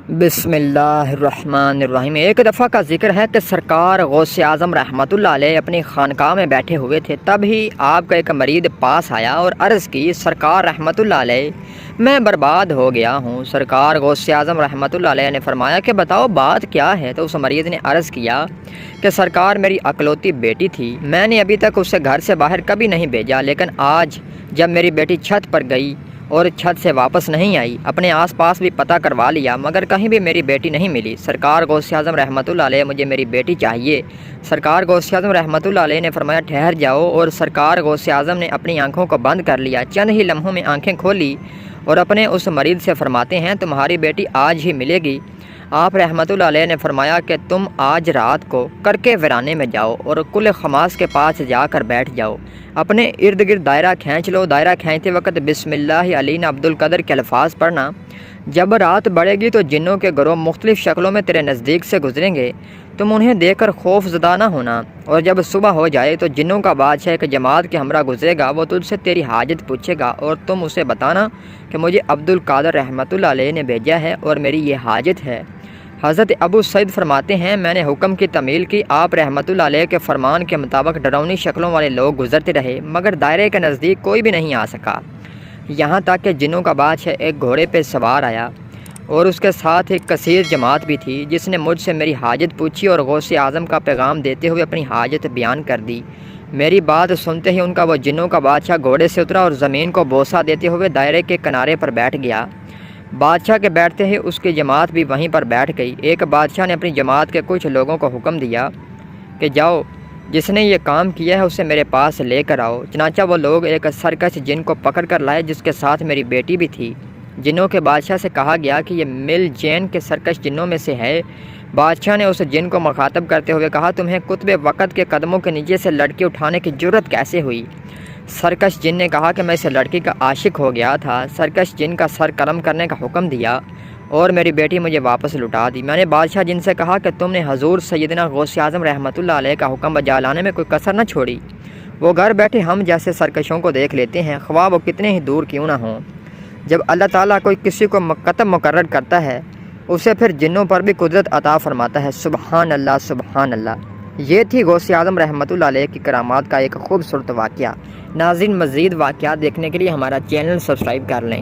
بسم اللہ الرحمن الرحیم۔ ایک دفعہ کا ذکر ہے کہ سرکار غوث اعظم رحمۃ اللہ علیہ اپنی خانقاہ میں بیٹھے ہوئے تھے، تب ہی آپ کا ایک مرید پاس آیا اور عرض کی، سرکار رحمۃ اللہ علیہ میں برباد ہو گیا ہوں۔ سرکار غوث اعظم رحمۃ اللہ علیہ نے فرمایا کہ بتاؤ بات کیا ہے؟ تو اس مرید نے عرض کیا کہ سرکار میری اکلوتی بیٹی تھی، میں نے ابھی تک اسے گھر سے باہر کبھی نہیں بھیجا، لیکن آج جب میری بیٹی چھت پر گئی اور چھت سے واپس نہیں آئی، اپنے آس پاس بھی پتہ کروا لیا مگر کہیں بھی میری بیٹی نہیں ملی۔ سرکار غوث اعظم رحمۃ اللہ علیہ مجھے میری بیٹی چاہیے۔ سرکار غوث اعظم رحمۃ اللہ علیہ نے فرمایا ٹھہر جاؤ، اور سرکار غوث اعظم نے اپنی آنکھوں کو بند کر لیا۔ چند ہی لمحوں میں آنکھیں کھولی اور اپنے اس مرید سے فرماتے ہیں تمہاری بیٹی آج ہی ملے گی۔ آپ رحمۃ اللہ علیہ نے فرمایا کہ تم آج رات کو کرکے ویرانے میں جاؤ اور کل خماس کے پاس جا کر بیٹھ جاؤ، اپنے ارد گرد دائرہ کھینچ لو، دائرہ کھینچتے وقت بسم اللہ علینا عبد القدر کے الفاظ پڑھنا۔ جب رات بڑھے گی تو جنوں کے گروہ مختلف شکلوں میں تیرے نزدیک سے گزریں گے، تم انہیں دیکھ کر خوف زدہ نہ ہونا، اور جب صبح ہو جائے تو جنوں کا بادشاہ ایک جماعت کے ہمراہ گزرے گا، وہ تجھ سے تیری حاجت پوچھے گا اور تم اسے بتانا کہ مجھے عبد القادر رحمۃ اللہ علیہ نے بھیجا ہے اور میری یہ حاجت ہے۔ حضرت ابو سعید فرماتے ہیں میں نے حکم کی تعمیل کی، آپ رحمۃ اللہ علیہ کے فرمان کے مطابق ڈراؤنی شکلوں والے لوگ گزرتے رہے مگر دائرے کے نزدیک کوئی بھی نہیں آ سکا، یہاں تک کہ جنوں کا بادشاہ ایک گھوڑے پہ سوار آیا اور اس کے ساتھ ایک کثیر جماعت بھی تھی، جس نے مجھ سے میری حاجت پوچھی اور غوث اعظم کا پیغام دیتے ہوئے اپنی حاجت بیان کر دی۔ میری بات سنتے ہی ان کا وہ جنوں کا بادشاہ گھوڑے سے اترا اور زمین کو بوسہ دیتے ہوئے دائرے کے کنارے پر بیٹھ گیا۔ بادشاہ کے بیٹھتے ہی اس کی جماعت بھی وہیں پر بیٹھ گئی۔ ایک بادشاہ نے اپنی جماعت کے کچھ لوگوں کو حکم دیا کہ جاؤ، جس نے یہ کام کیا ہے اسے میرے پاس لے کر آؤ۔ چنانچہ وہ لوگ ایک سرکش جن کو پکڑ کر لائے جس کے ساتھ میری بیٹی بھی تھی۔ جنوں کے بادشاہ سے کہا گیا کہ یہ مل جین کے سرکش جنوں میں سے ہے۔ بادشاہ نے اس جن کو مخاطب کرتے ہوئے کہا تمہیں قطب وقت کے قدموں کے نیچے سے لڑکی اٹھانے کی جرت کیسے ہوئی؟ سرکش جن نے کہا کہ میں اس لڑکی کا عاشق ہو گیا تھا۔ سرکش جن کا سر قلم کرنے کا حکم دیا اور میری بیٹی مجھے واپس لٹا دی۔ میں نے بادشاہ جن سے کہا کہ تم نے حضور سیدنا غوث اعظم رحمۃ اللہ علیہ کا حکم بجا لانے میں کوئی کسر نہ چھوڑی۔ وہ گھر بیٹھے ہم جیسے سرکشوں کو دیکھ لیتے ہیں، خواہ وہ کتنے ہی دور کیوں نہ ہوں۔ جب اللہ تعالیٰ کوئی کسی کو قطب مقرر کرتا ہے، اسے پھر جنوں پر بھی قدرت عطا فرماتا ہے۔ سبحان اللہ سبحان اللہ۔ یہ تھی غوث اعظم رحمۃ اللہ علیہ کی کرامات کا ایک خوبصورت واقعہ۔ ناظرین، مزید واقعات دیکھنے کے لیے ہمارا چینل سبسکرائب کر لیں۔